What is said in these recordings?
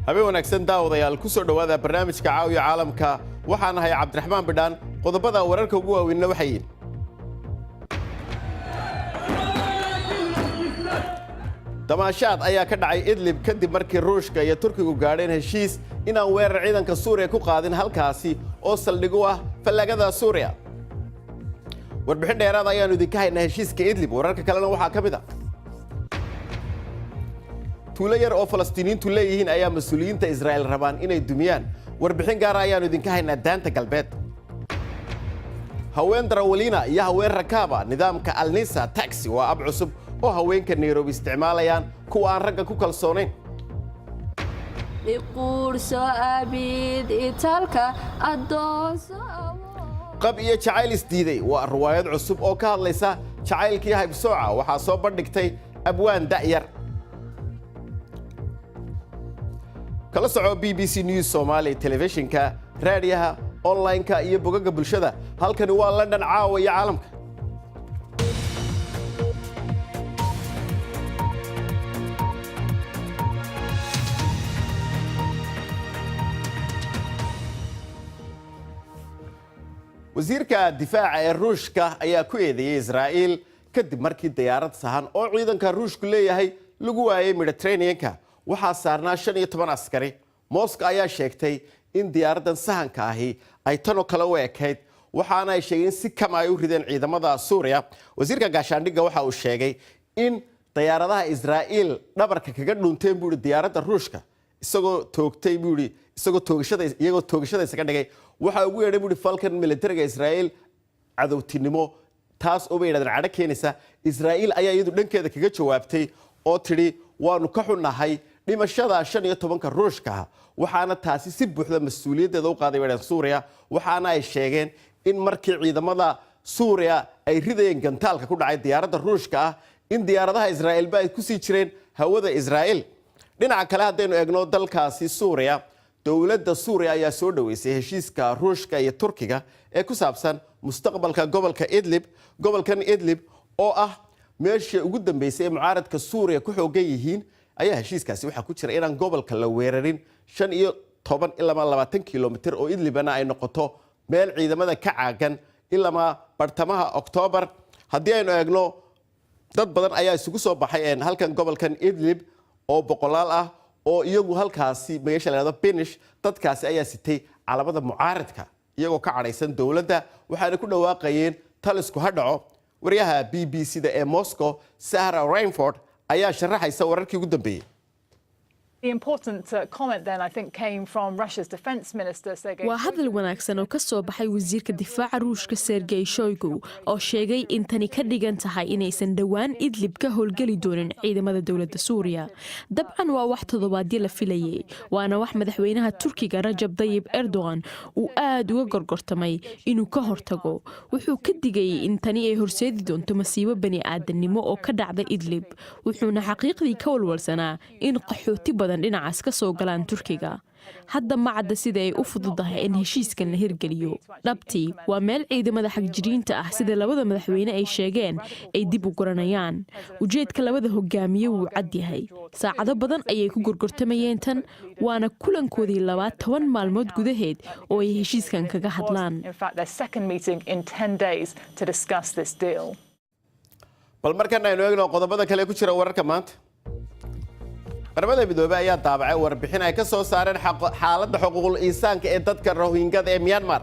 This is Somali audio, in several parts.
habeen wanaagsan daawadayaal ku soo dhawaada barnaamijka caawiya caalamka waxaan ahay Cabdiraxmaan Bidhaan qodobada wararka ugu waaweyn waxay yihiin damaashaad ayaa ka dhacay Idlib kadib markii Ruushka iyo Turkigu gaadheen heshiis inaan weerar ciidanka Suuriya ku qaadin halkaasi oo saldhig u ah fallagada Suuriya warbixin dheeraad ayaanu idinka haynaa heshiiska Idlib wararka kalena waxaa ka mid ah tuulo yar oo Falastiiniintu leeyihiin ayaa mas'uuliyiinta Israa'iil rabaan inay dumiyaan warbixin gaar ah ayaanu idinka haynaa daanta galbeed haween darawaliina iyo haween rakaaba nidaamka Al-Nisa taxi waa ab cusub oo haweenka Nairobi isticmaalayaan kuwa aan ragga ku kalsoonayn qab iyo jacayl isdiiday waa riwaayad cusub oo ka hadlaysa jacaylkii haybsooca waxaa soo bandhigtay abwaan da'yar kala soco BBC News Somali telefishinka raadiyaha online-ka iyo bogagga bulshada halkani waa London caawa iyo caalamka wasiirka difaaca ee Ruushka ayaa ku eedeeyay Israa'iil kadib markii diyaarad sahan oo ciidanka Ruushku leeyahay lagu waayay Mediterranean-ka waxaa saarnaa 15 askari Moscow ayaa sheegtay in diyaaradan sahanka ahi ay tan oo kale u ekeyd waxaana ay sheegeen si kama ay u rideen ciidamada Suuriya wasiirka gaashaandhigga waxa uu sheegay in diyaaradaha Israa'iil dhabarka kaga dhunteen buu diyaaradda Ruushka isagoo toogtay buu isagoo toogashada isaga dhigay waxa ugu yeedhay buu falkan militariga Israa'iil cadowtinimo taas oo bay yiraahdeen cadho keenaysa Israa'iil ayaa iyadu dhankeeda kaga jawaabtay oo tiri waanu ka xunnahay dhimashada 15 Ruushka waxaana taasi si buuxda mas'uuliyadeeda u qaaday weerarka Suuriya waxaana ay sheegeen in markii ciidamada Suuriya ay ridayeen gantaalka ku dhacay diyaaradda Ruushka in diyaaradaha Israa'iil ay ku sii jireen hawada Israa'iil dhinaca kale hadaynu eegno dalkaasi Suuriya dawladda Suuriya ayaa soo dhaweysay heshiiska Ruushka iyo Turkiga ee ku saabsan mustaqbalka gobolka Idlib gobolkan Idlib oo ah meeshii ugu dambeysay mucaaradka Suuriya ku xoogan yihiin ayaa heshiiskaasi waxa ku jira inaan gobolka la weerarin 15 ilaa 20 kilomitir oo Idlibana ay noqoto meel ciidamada ka caagan ilaa bartamaha Oktoobar hadii aynu eegno dad badan ayaa isugu soo baxay halkan gobolkan Idlib oo boqolaal ah oo iyagu halkaasi meesha la yiraahdo Benish dadkaasi ayaa sitay calamada mucaaradka iyagoo ka cadhaysan dawladda waxaana ku dhawaaqayeen talisku ha dhaco wariyaha BBC-da ee Moscow Sarah Rainford ayaa sharaxaysa wararkii ugu dambeeyay The important comment then I think came from Russia's defense minister Sergei waa hadal wanaagsan oo ka soo baxay wasiirka difaaca Ruushka Sergei Shoigu oo sheegay in tani ka dhigan tahay inaysan dhawaan Idlib ka howlgali doonin ciidamada dawladda Suuriya dabcan waa wax toddobaadyo la filayay waana wax madaxweynaha Turkiga Rajab Tayyip Erdogan uu aad uga gorgortamay inuu ka hortago wuxuu ka digay in tani ay horseedi doonto masiibo bani aadanimo oo ka dhacda Idlib wuxuuna xaqiiqdii ka walwalsanaa in qaxooti badan dhinacaas ka soo galaan Turkiga hadda ma cadda sida ay u fududahay in heshiiskan la hirgeliyo dhabtii waa meel ciidamada xagjiriinta ah sida labada madaxweyne ay sheegeen ay dib u guranayaan ujeedka labada hogaamiye wuu cad yahay saacado badan ayay ku gorgortamayeen tan waana kulankoodii 12 maalmood gudaheed oo ay heshiiskan kaga hadlaan bal markan aynu eegno qodobada kale ku jira wararka maanta qaramada midoobay ayaa daabacay warbixin ay ka soo saareen xaaladda xuquuqul insaanka ee dadka Rohingya ee Myanmar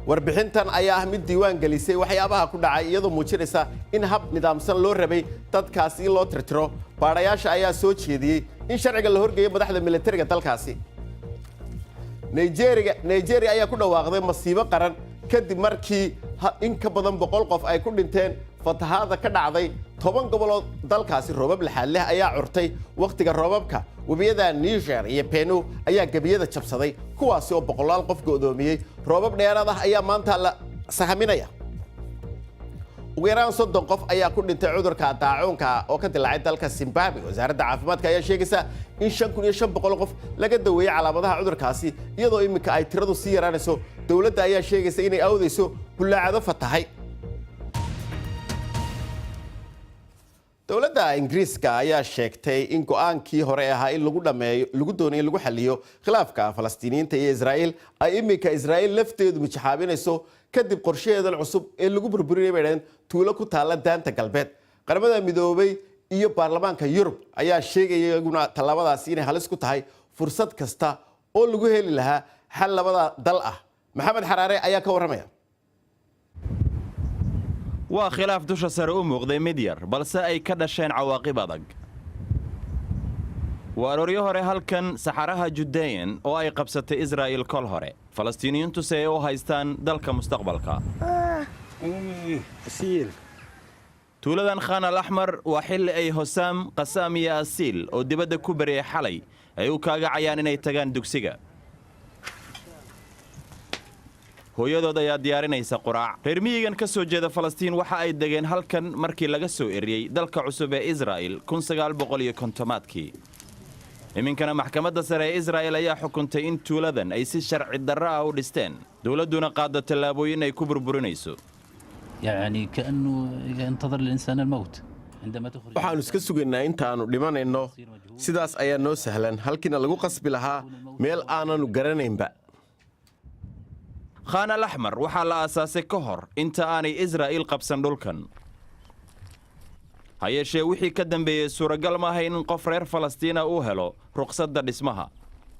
warbixintan ayaa mid diiwaan gelisay waxyaabaha ku dhacay iyadoo muujinaysa in hab nidaamsan loo rabay dadkaasi loo tirtiro baarayaasha ayaa soo jeediyay in sharciga la horgeeyo madaxda militariga dalkaasi Nigeria ayaa ku dhawaaqday masiibo qaran kadib markii in ka badan 100 qof ay ku dhinteen fatahaada ka dhacday 10 gobolood dalkaasi roobab laxaad leh ayaa curtay waqtiga roobabka wabiyada Niger iyo Benue ayaa gabiyada jabsaday kuwaasi oo boqolaal qof go'doomiyay roobab dheeraad ah ayaa maanta la sahaminaya ugu yaraan 30 qof ayaa ku dhintay cudurka daacuunka oo ka dilaacay dalka Zimbabwe wasaaradda caafimaadka ayaa sheegaysa in 5,500 qof laga daweeyay calaamadaha cudurkaasi iyadoo imika ay tiradu sii yaraanayso dawladda ayaa sheegaysa inay awdayso bulaacado fatahay dowladda ingiriiska ayaa sheegtay in go'aankii hore ahaa in lagu doonayo in lagu xaliyo khilaafka falastiiniyiinta iyo israa'iil ay iminka israa'iil lafteedu mijaxaabinayso kadib qorshaheedan cusub ee lagu burburinay bay dhaheen tuulo ku taalla daanta galbeed qaramada midoobay iyo baarlamaanka yurub ayaa sheegaya iyaguna tallaabadaasi inay halis ku tahay fursad kasta oo lagu heli lahaa xal labada dal ah maxamed xaraare ayaa ka warramaya waa khilaaf dusha sare u muuqday mid yar balse ay ka dhasheen cawaaqib adag waa arooryo hore halkan saxaraha judeyan oo ay qabsatay israa'iil kol hore falastiiniyiintu si ay u haystaan dalka mustaqbalka tuuladan khan al axmar waa xilli ay hosaam qasaam iyo asiil oo dibadda ku bariyay xalay ay u kaagacayaan inay tagaan dugsiga hooyadood ayaa diyaarinaysa quraac reer miyigan ka soo jeeda falastiin waxa ay degeen halkan markii laga soo eriyey dalka cusub ee israa'iil 1950-aadkii iminkana maxkamadda sare ee israa'iil ayaa xukuntay in tuuladan ay si sharci darro ah u dhisteen dowladduna qaaddo tallaabooyin ay ku burburinayso يعني كأنه ينتظر الإنسان الموت عندما تخرج waxaanu iska sugaynaa intaanu dhimanayno sidaas ayaa noo sahlan halkiina lagu qasbi lahaa meel aananu garanaynba khan al axmar waxaa la aasaasay ka hor inta aanay israa'iil qabsan dhulkan ha yeeshee wixii ka dambeeyey suuragal maaha in qof reer falastiina uu helo ruqsadda dhismaha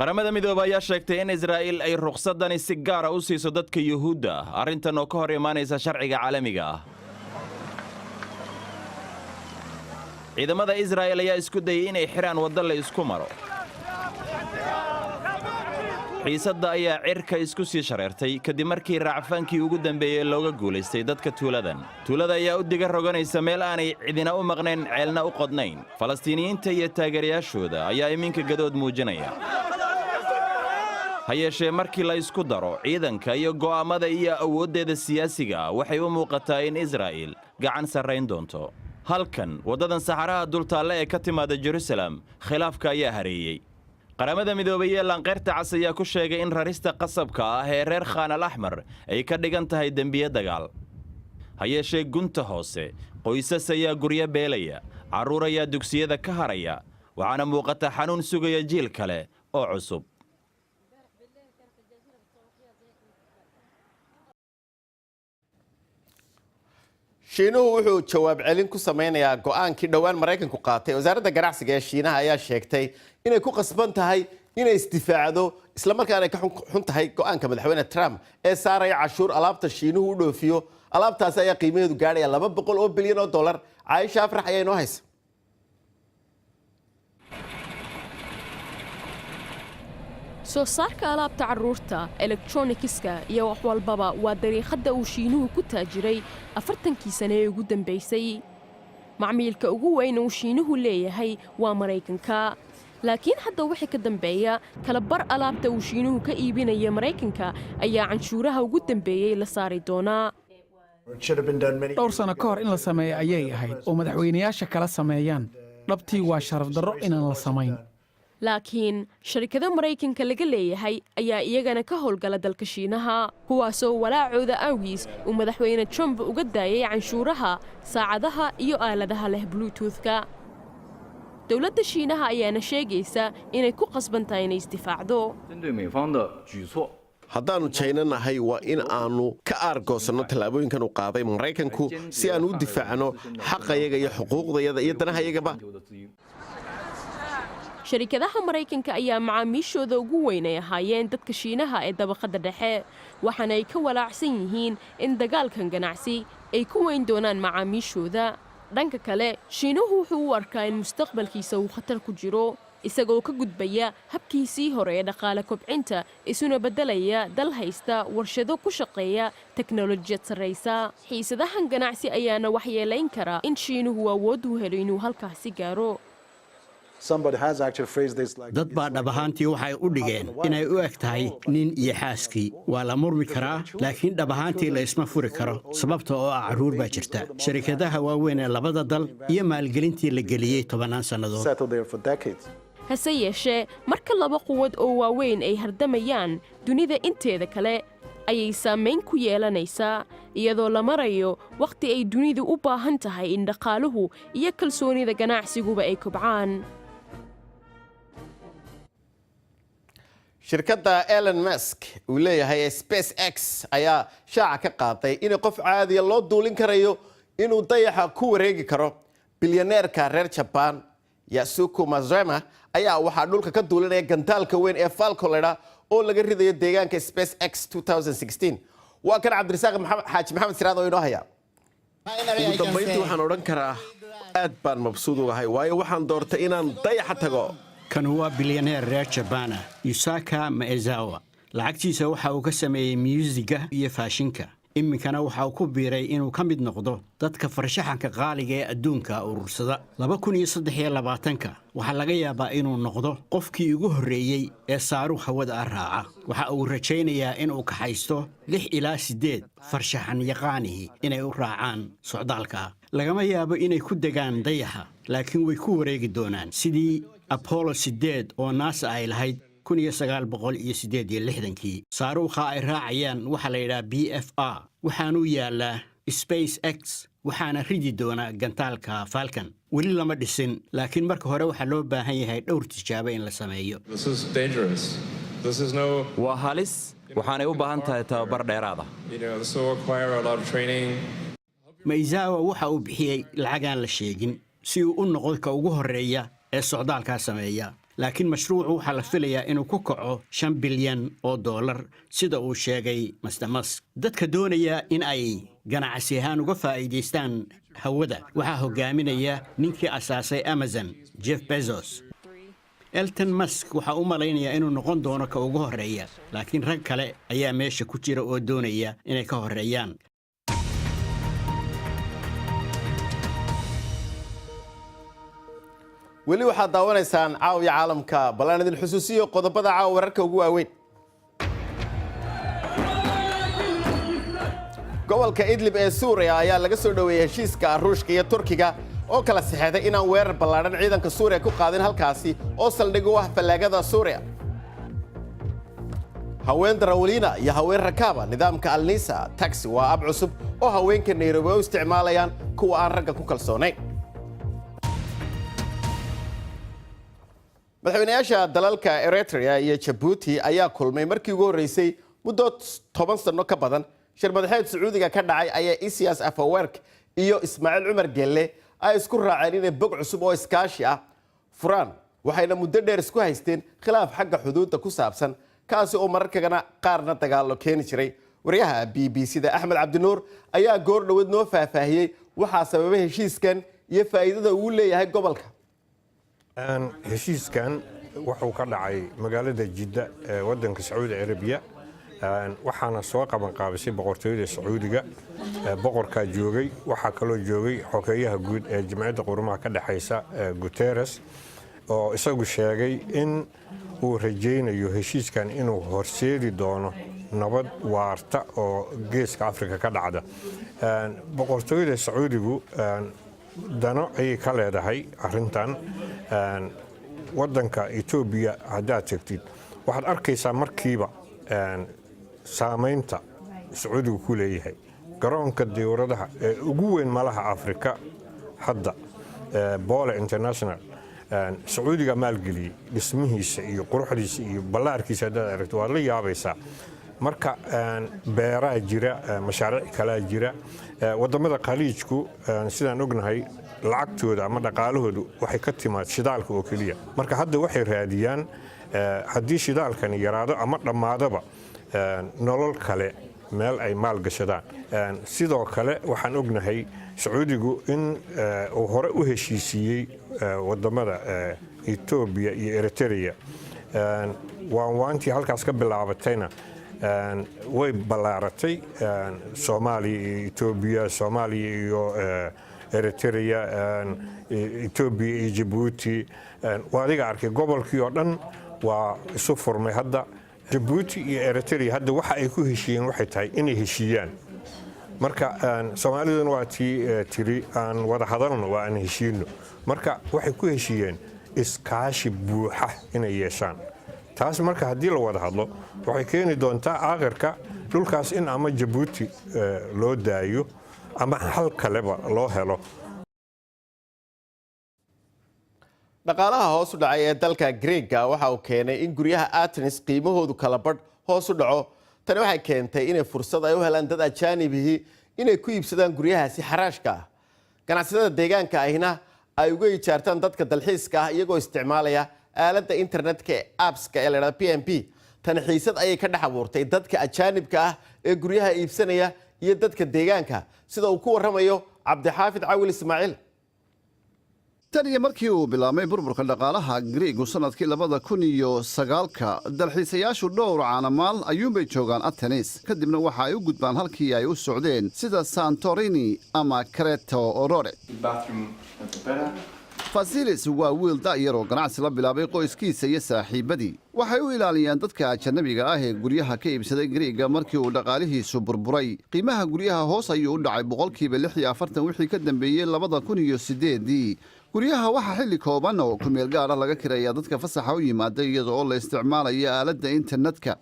qaramada midooba ayaa sheegtay in israa'iil ay ruqsaddani si gaara u siiso dadka yuhuudda ah arrintan oo ka hor imaanaysa sharciga caalamiga ah ciidamada israa'iil ayaa isku dayay inay xiraan waddo la isku maro xiisadda ayaa cirka isku sii shareertay kadib markii raacfaankii ugu dambeeyey looga guulaystay dadka tuuladan tuulada ayaa u diga roganaysa meel aanay cidina u maqnayn ceelna u qodnayn falastiiniyiinta iyo taageerayaashooda ayaa iminka gadood muujinaya ha yeeshee markii la isku daro ciidanka iyo go'aammada iyo awooddeeda siyaasiga ah waxay u muuqataa in israa'iil gacan sarrayn doonto halkan waddadan saxaraha dultaalle ee ka timaada jerusalem khilaafka ayaa hareeyey qaramada midoobay ee laanqeyrta cas ayaa ku sheegay in rarista qasabka ah ee reer khan al axmar ay ka dhigan tahay dembiye dagaal ha yeeshee gunta hoose qoysas ayaa guryo beelaya carruur ayaa dugsiyada ka haraya waxaana muuqata xanuun sugaya jiil kale oo cusub shiinuhu wuxuu jawaab celin ku samaynayaa go'aankii dhowaan maraykanku qaatay wasaaradda ganacsiga ee shiinaha ayaa sheegtay inay ku qasban tahay inay isdifaacdo islamarkaana ay ka xun tahay go'aanka madaxweyne Trump ee saaraya cashuur alaabta shiinuhu u dhoofiyo alaabtaas ayaa qiimaheedu gaadhaya $200 bilyan. Caaisha Afrax ayaa inoo haysa soo saarka alaabta carruurta elektronikiska iyo wax walbaba waa dariiqadda uu shiinuhu ku taajiray 40kii sane ee ugu dambaysay macmiilka ugu weyn uu shiinuhu leeyahay waa maraykanka laakiin hadda wixii ka dambeeya kala bar alaabta uu shiinuhu ka iibinaya maraykanka ayaa canshuuraha ugu dambeeyey la saari doonaa dhowr sano ka hor in la sameeyo ayay ahayd oo madaxweynayaasha kala sameeyaan dhabtii waa sharaf darro inaan la samayn laakiin sharikado maraykanka laga leeyahay ayaa iyagana ka howlgala dalka shiinaha kuwaasoo walaacooda awgiis uu madaxweyne Trump uga daayay canshuuraha saacadaha iyo aaladaha leh bluetoothka dowladda shiinaha ayaana sheegaysa inay ku qasban tahay inay isdifaacdo haddaannu China nahay waa in aanu ka aargoosanno tallaabooyinkan uu qaaday maraykanku si aan u difaacno xaqayaga iyo xuquuqdayada iyo danahayagaba sharikadaha maraykanka ayaa macaamiishooda ugu weyn ay ahaayeen dadka shiinaha ee dabaqadda dhexe waxaana ay ka walaacsan yihiin in dagaalkan ganacsi ay ku weyn doonaan macaamiishooda dhanka kale shiinuhu wuxuu u arkaa in mustaqbalkiisa uu khatar ku jiro isagoo ka gudbaya habkiisii hore ee dhaqaale kobcinta isuna beddelaya dal haysta warshado ku shaqeeya teknolojiyad sarraysa xiisadahan ganacsi ayaana waxyeelayn kara in shiinuhu awood u helo inuu halkaasi gaaro dad baa dhab ahaantii waxay u dhigeen inay u eg tahay nin iyo xaaskii waa la murmi karaa laakiin dhab ahaantii la isma furi karo sababta oo ah carruur baa jirta sharikadaha waaweyn ee labada dal iyo maalgelintii la geliyey 10 sannadood hase yeeshee marka laba quwad oo waaweyn ay hardamayaan dunida inteeda kale ayay saamayn ku yeelanaysaa iyadoo la marayo wakhti ay dunidu u baahan tahay in dhaqaaluhu iyo kalsoonida ganacsiguba ay kobcaan. shirkadda Elon Musk uu leeyahay SpaceX ayaa shaaca ka qaaday in qof caadi loo duulin karayo inuu dayaxa ku wareegi karo. bilyaneerka reer Japan Yasuko Mazema ayaa waxaa dhulka ka duulinaya gantaalka weyn ee Falcon oo laga ridayo deegaanka SpaceX 2016. waa kan Cabdirasaaq Xaaji Maxamed Siraad oo inoo haya. ugu dambeyntii waxaan odhan karaa aad baan mabsuud u ahay waayo waxaan doortay inaan dayaxa tago. kan waa bilyaneer reer Japan Yusaaka Maezawa. lacagtiisa waxa uu ka sameeyay muusiga iyo faashinka. iminkana waxa uu ku biiray inuu ka mid noqdo dadka farshaxanka qaaliga ee adduunka urursada. 2023 waxa laga yaabaa inuu noqdo qofkii ugu horreeyay ee saaru hawada raaca. waxa uu rajaynayaa inuu ka haysto 6 ilaa 8 farshaxan yaqaanihi inay u raacaan socdaalka. lagama yaabo inay ku degaan dayaxa laakiin way ku wareegi doonaan sidii Apollo 8 oo NASA ay lahayd 1968 saaruuqa ay raacayaan waxa la yiraahdaa BFR waxaanu yaalaa SpaceX waxaana ridi doona gantaalka Falcon. weli lama dhisin laakiin marka hore waxa loo baahan yahay dhowr tijaabo in la sameeyo. waa halis waxaanay u baahan tahay tababar dheeraad ah. Maezawa waxa uu bixiyay lacag aan la sheegin si uu u noqdo ka ugu horeeya ee socdaalka sameeya. laakiin mashruucu waxa la filayaa inuu ku kaco $5 bilyan sida uu sheegay Mr. Musk. dadka doonaya in ay ganacsi ahaan uga faa'iideystaan hawada waxaa hogaaminaya ninkii asaasay Amazon Jeff Bezos. Elon Musk waxa uu malaynayaa inuu noqon doono ka ugu horeeya laakiin rag kale ayaa meesha ku jira oo doonaya inay ka horeeyaan. weli waxaad daawanaysaan caawiya caalamka ballaan idin xusuusiyo qodobada caawa wararka ugu waaweyn. gobolka Idlib ee Suuriya ayaa laga soo dhaweeyay heshiiska Ruushka iyo Turkiga oo kala saxeexday inaan weerar ballaaran ciidanka Suuriya ku qaadin halkaasi oo saldhig u ah fallaagada Suuriya. haween darawaliina iyo haween rakaaba nidaamka Al-Nisa taxi waa ab cusub oo haweenka Nairobi u isticmaalayaan kuwa aan ragga ku kalsoonayn. madaxweynayaasha dalalka Eritrea iyo Djibouti ayaa kulmay markii ugu horeysay muddo 10 sano ka badan. shir madaxeed Sacuudiga ka dhacay ayaa Isaias Afwerki iyo Ismaaciil Cumar Gelle ay isku raaceen inay bog cusub oo iskaashi ah furaan. waxayna muddo dheer isku haysteen khilaaf xagga xuduudda ku saabsan kaasi oo mararkana qaarna dagaalo keeni jiray. wariyaha BBC-da Axmed Cabdinuur ayaa goor dhaweed noo faahfaahiyay waxa sababay heshiiskan iyo faa'iidada uu leeyahay gobolka. heshiiskan wuxuu ka dhacay magaalada Jidda ee wadanka Sacuudi Arabiya. waxaana soo qaban qaabisay boqortooyada Sacuudiga. boqorka joogay waxa kaloo joogay xogeeyaha guud ee Jamciyadda Qurumaha ka dhaxaysa Guterres oo isagu sheegay in uu rajaynayo heshiiskan inuu horseedi doono nabad waarta oo geeska Afrika ka dhacda. boqortooyada Sacuudigu dano ay ka leedahay arintan. wadanka Ethiopia haddaad tagtid waxaad arkaysaa markiiba saamaynta Sacuudigu ku leeyahay. garoonka diyaaradaha ee ugu weyn malaha Afrika hadda Bole International Sacuudiga maalgeliyay dhismihiisa iyo quruxdiisa iyo ballaarkiisa haddaad aragto waad la yaabaysaa. marka beeraha jira mashaariic kala jira wadamada khaliijku sidaan ognahay lacagtooda ama dhaqaalahoodu waxay ka timaad shidaalka oo kaliya. marka hadda waxay raadiyaan haddii shidaalkan yaraado ama dhammaadaba nolol kale meel ay maal gashadaan. sidoo kale waxaan ognahay Sacuudigu in uu hore u heshiisiyay wadamada Ethiopia iyo Eritrea. waantii halkaas ka bilaabatayna way ballaaratay. Soomaaliya iyo Ethiopia, Soomaaliya iyo Eritrea, Ethiopia iyo Djibouti. waa adiga arkay gobolkii oo dhan waa isu furmay hadda. Djibouti iyo Eritrea hadda waxa ay ku heshiiyeen waxay tahay inay heshiiyaan. marka Soomaaliduna waa tiri aan wada hadalno waa aan heshiino. marka waxay ku heshiiyeen iskaashi buuxa inay yeeshaan. taas marka haddii la wada hadlo waxay keeni doontaa aakhirka dhulkaas in ama jabuuti loo daayo ama hal kaleba loo helo. dhaqaalaha hoos u dhacay ee dalka Greega waxa uu keenay in guryaha Athens qiimahoodu kala badh hoos u dhaco. Tani waxay keentay in fursad ay u helaan dad ajaanibihi inay ku iibsadaan guryahaasi xaraashka ah. Ganacsatada deegaanka ahina ay uga ijaartaan dadka dalxiiska ah iyagoo isticmaalaya aaladda internetka ee appska ee la yiraahdo PMP. Tani xiisad ayay ka dhex abuurtay dadka ajaanibka ah ee guryaha iibsanaya iyo dadka deegaanka sida uu ku waramayo Cabdixaafid Cawil Ismaaciil. tan iyo markii uu bilaabmay burburka dhaqaalaha Greegu sanadkii 2009 dalxiisayaashu dhowr caanamaal ayuunbay joogaan Athens kadibna waxa ay u gudbaan halkii ay u socdeen sida Santorini ama Crete Orore. Fasilis waa wiil da'yar oo ganacsi la bilaabay qoyskiisa iyo saaxiibadii. Waxay u ilaaliyaan dadka ajnabiga ah ee guryaha ka iibsaday Greega markii uu dhaqaalihiisu burburay. Qiimaha guryaha hoos ayuu u dhacay 46% wixii ka dambeeyay 2008. guryaha waxa xilli kooban oo ku meel gaar ah laga kireeyaa dadka fasaxa u yimaada iyada oo la isticmaalayo aaladda internetka.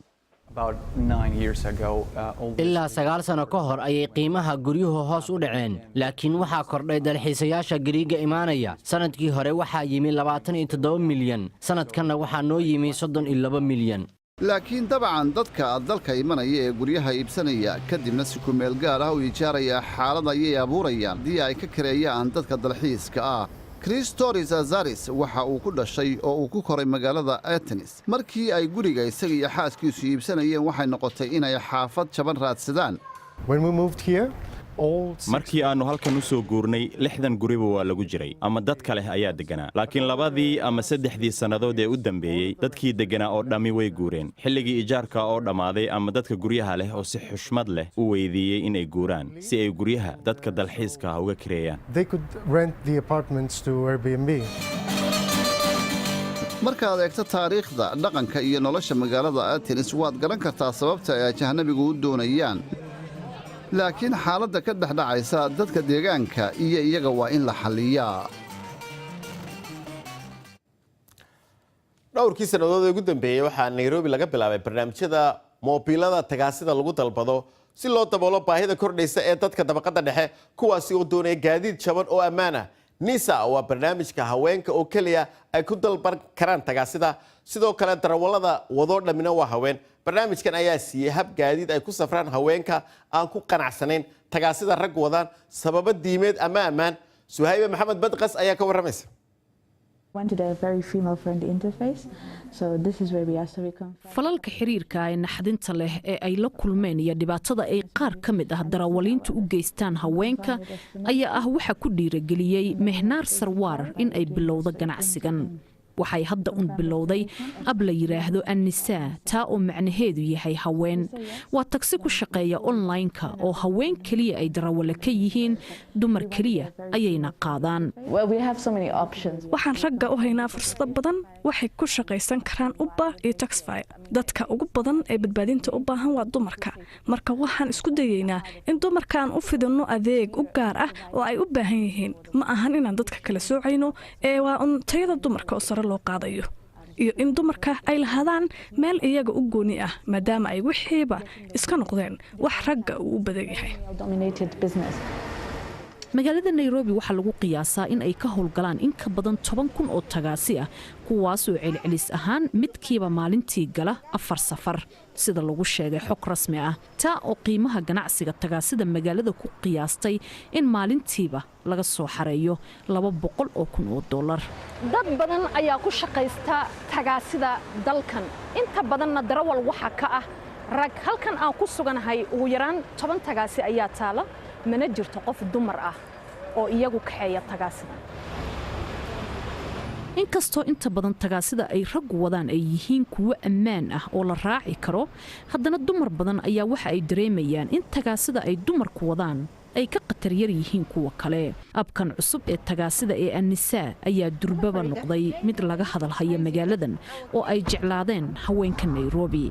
ilaa 9 sano ka hor ayay qiimaha guryuhu hoos u dhaceen laakiin waxaa kordhay dalxiisayaasha Greega imaanaya. sanadkii hore waxaa yimi 27 milyan, sanadkanna waxaa noo yimi 32 milyan. laakiin dabcan dadka dalka imanaya ee guryaha iibsanaya kadibna si ku meel gaar ah u ijaaraya xaalad ayay abuurayaan haddii ay ka kireeyaan dadka dalxiiska ah. Christos Azaris waxa uu ku dhashay oo uu ku koray magaalada Athens. Markii ay guriga isaga iyo xaaskiisu iibsanayeen waxay noqotay inay xaafad jaban raadsadaan. markii aanu halkan u soo guurnay 60 guriba waa lagu jiray ama dad kale ayaa deganaa laakiin 2 ama 3 sanadood ee u dambeeyay dadkii deganaa oo dhami way guureen xilligii ijaarka oo dhamaaday ama dadka guryaha leh oo si xushmad leh u weydiiyay inay guuraan si ay guryaha dadka dalxiiska uga kireeyaan. markaad eegto taariikhda dhaqanka iyo nolosha magaalada Athens waad garan kartaa sababta ay ajnabigu u doonayaan. laakiin xaaladda ka dhexdhacaysa dadka deegaanka iyo iyaga waa in la xalliyaa. dhowrkii sannadood ee ugu dambeeyay waxaa Nairobi laga bilaabay barnaamijyada moobilada tagaasida lagu dalbado si loo daboolo baahida kordhaysa ee dadka dabaqada dhexe kuwaasi oo doonaya gaadiid jaban oo ammaan ah. Nisa waa barnaamijka haweenka oo kaliya ay ku dalban karaan tagaasida sidoo kale darawalada wado dhamina waa haween. barnaamijkan ayaa siiyay hab gaadiid ay ku safraan haweenka aan ku qanacsanayn tagaasida rag wadaan sababo diimeed ama ammaan. Suhayba Maxamed Badqas ayaa ka waramaysa. falalka xiriirka ee naxdinta leh ee ay la kulmeen iyo dhibaatada ay qaar ka mid ah darawaliintu u geystaan haweenka ayaa ah waxa ku dhiirageliyey Mehnar Sarwar in ay bilowdo ganacsigan. waxay hadda un bilowday ab la yiraahdo An-Nisaa taa oo macnaheedu yahay haween. waa taksi ku shaqeeya online-ka oo haween kaliya ay darawale ka yihiin dumar kaliya ayayna qaadaan. waxaan ragga u haynaa fursado badan waxay ku shaqaysan karaan Uber iyo Taxify. dadka ugu badan ee badbaadinta u baahan waa dumarka. marka waxaan isku dayaynaa in dumarkaan u fidino adeeg u gaar ah oo ay u baahan yihiin. ma ahan inaan dadka kala soocayno ee waa un tayada dumarka oo sare loo qaadayo iyo in dumarka ay lahaadaan meel iyaga u gooni ah maadaama ay wixiiba iska noqdeen wax ragga uu u badan yahay. magaalada Nairobi waxaa lagu qiyaasaa in ay ka howlgalaan in ka badan 10,000 oo tagaasi ah kuwaas oo celcelis ahaan midkiiba maalintii gala 4 safar sida lagu sheegay xog rasmi ah. taa oo qiimaha ganacsiga tagaasida magaalada ku qiyaastay in maalintiiba laga soo xareeyo $200,000. dad badan ayaa ku shaqaysta tagaasida dalkan inta badanna darawal waxa ka ah rag. halkan aan ku suganahay ugu yaraan 10 tagaasi ayaa taala mana jirto qof dumar ah oo iyagu kaxeeya tagaasida. inkastoo inta badan tagaasida ay rag wadaan ay yihiin kuwo ammaan ah oo la raaci karo haddana dumar badan ayaa waxa ay dareemayaan in tagaasida ay dumarku wadaan ay ka qatar yar yihiin kuwa kale. abkan cusub ee tagaasida ee An-Nisaa ayaa durbaba noqday mid laga hadalhaya magaaladan oo ay jeclaadeen haweenka Nairobi.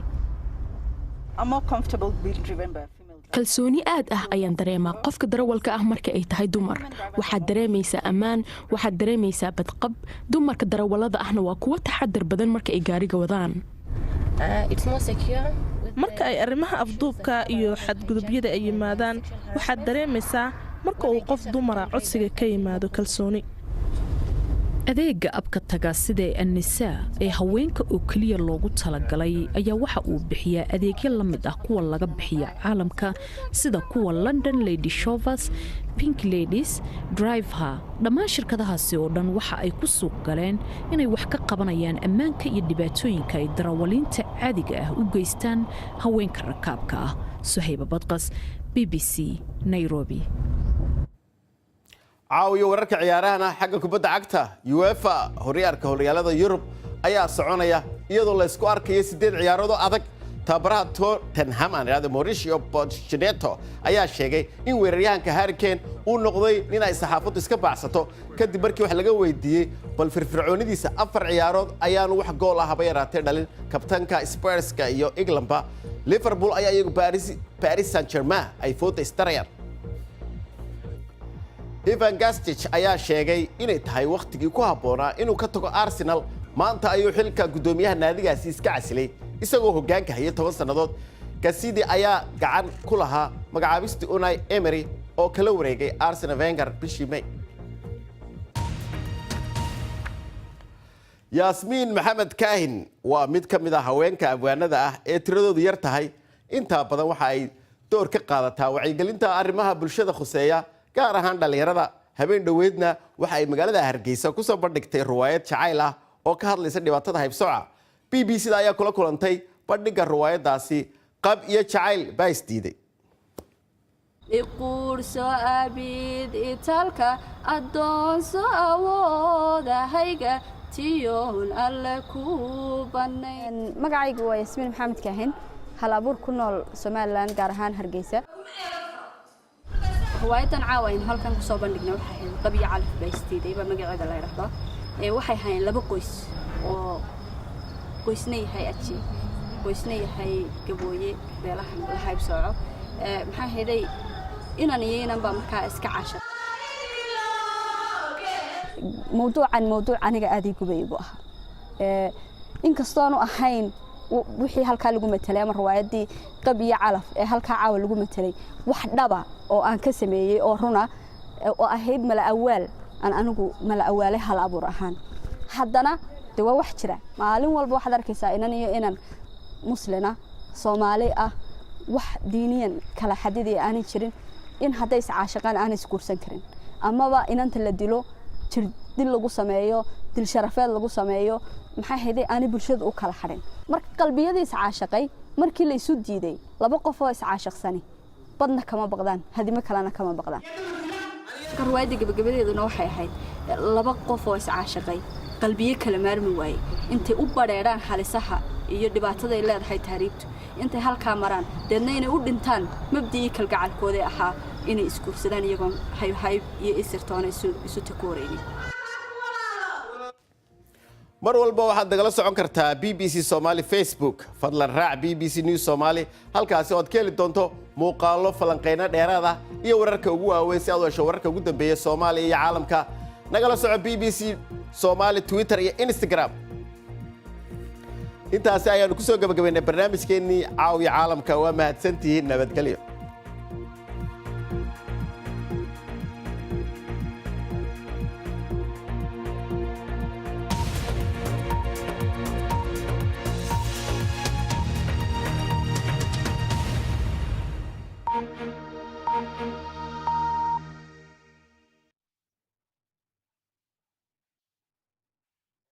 kalsooni aad ah ayaan dareemaa qofka darawalka ah marka ay tahay dumar. waxaad dareemaysaa ammaan, waxaad dareemaysaa badqab. dumarka darawalada ahna waa kuwa taxadar badan marka ay gaariga wadaan. marka ay arrimaha afduubka iyo xadgudubyada ay yimaadaan waxaad dareemaysaa marka uu qof dumara codsiga ka yimaado kalsooni adeega abka tagaasida ee annisaa ee haweenka oo keliya loogu talagalay ayaa waxa uu bixiyaa adeegyo la mid ah kuwa laga bixiya caalamka sida kuwa London Lady Shovers, Pink Ladies, Driveha. Dhammaan shirkadahaasi oo dhan waxa ay ku suuq galeen inay wax ka qabanayaan ammaanka iyo dhibaatooyinka ay darawaliinta caadiga ah u geystaan haweenka rakaabka ah. Suhayba Badqas, BBC, Nairobi. caawiyo wararka ciyaarahana xagga kubadda cagta UEFA horyaalada Yurub ayaa soconaya iyadoo la isku arkayo 8 ciyaarood oo adag. tababaraha Tottenham Mauricio Pochettino ayaa sheegay in weeraryahanka Harry Kane uu noqday nin ay saxaafaddu iska baacsato kadib markii wax laga weydiiyey bal firfircoonidiisa 4 ciyaarood ayaanu wax gool ah haba yaraatee dhalin kabtanka Spurska iyo Englandba. Liverpool ayaa iyagu Paris Saint-Germain ay foota istarayaan. Ivan Gastich ayaa sheegay inay tahay waqtigii ku habboonaa inuu ka tago Arsenal. maanta ayuu xilka gudoomiyaha naadigaasi iska casilay isagoo hoggaanka hayay 10 sanadood. Cassidy ayaa gacan ku lahaa magacaabista Unai Emery oo kala wareegay Arsene Wenger bishii May. Yasmin Maxamed Kaahin waa mid ka mid ah haweenka abwaanada ah ee tiradoodu yar tahay. inta badan waxa ay door ka qaadataa wacyigelinta arrimaha bulshada khuseeya gaar ahaan dhalinyarada. habeen dhaweedna waxa ay magaalada Hargeysa ku soo bandhigtay riwaayad jacayl ah oo ka hadlaysa dhibaatada haybsooca. BBC ayaa kula kulantay bandhigga riwaayadaasi qab iyo jacayl baa isdiiday. iqurso abid italka adoonso awoodahayga tiyoon alle ku bannayn. magacaygu waa Yasmin Maxamed Kaahin, hal abuur ku nool Somaliland gaar ahaan Hargeysa. riwaayadan caawa in halkan ku soo bandhigna waxa ahayd qab iyo calaf baa isdiiday baa magaceeda la yiraahdaa. waxay hayeen laba qoys oo qoysna yahay aji qoysna yahay gabooye beelahan la haybsooco. maxaa heeday inaan yeeynaan baa markaa iska caasha. mawduuc aniga aad igu baygu ah. inkastoo aanu ahayn wixii halkaa lagu metelay ama riwaayadii qab iyo calaf ee halkaa caawa lagu metelay wax dhaba oo aan ka sameeyay oo runa oo ahayd mala awaal aan anigu mala awaalay hal abuur ahaan. haddana de waa wax jira maalin walba waxaad arkaysaa inan muslina Soomaali ah wax diiniyan kala xadidii aanay jirin in hadday iscaashaqaan aan isguursan karin amaba inanta la dilo dil lagu sameeyo dil sharafeed lagu sameeyo maxay hayday aanay bulshada u kala xarin. marka qalbiyadii iscaashaqay markii la isu diiday laba qof oo iscaashaqsani badna kama baqdaan hadima kalena kama baqdaan. riwaayada gabagabadeeduna waxay ahayd laba qof oo iscaashaqay qalbiye kala maarmi waayay intay u bareeraan halisaha iyo dhibaatada ay leedahay taariikhtu intay halka maraan dadna inay u dhintaan mabdii kalgacalkooda ahaa inay iskuursadaan iyagoo hayb iyo isirtoona isu takoorayeen. mar walba waxaad nagala socon kartaa BBC Somali Facebook. fadlan raac BBC News Somali halkaasi oo aad ka heli doonto muuqaallo falanqeyno dheeraad ah iyo wararka ugu waaweyn si aad u hesho wararka ugu dambeeya Soomaaliya iyo caalamka. nagala soco BBC Somali Twitter iyo Instagram. intaasi ayaanu ku soo gabagabeynay barnaamijkeennii caawiya caalamka. waa mahadsantihiin. nabadgelyo.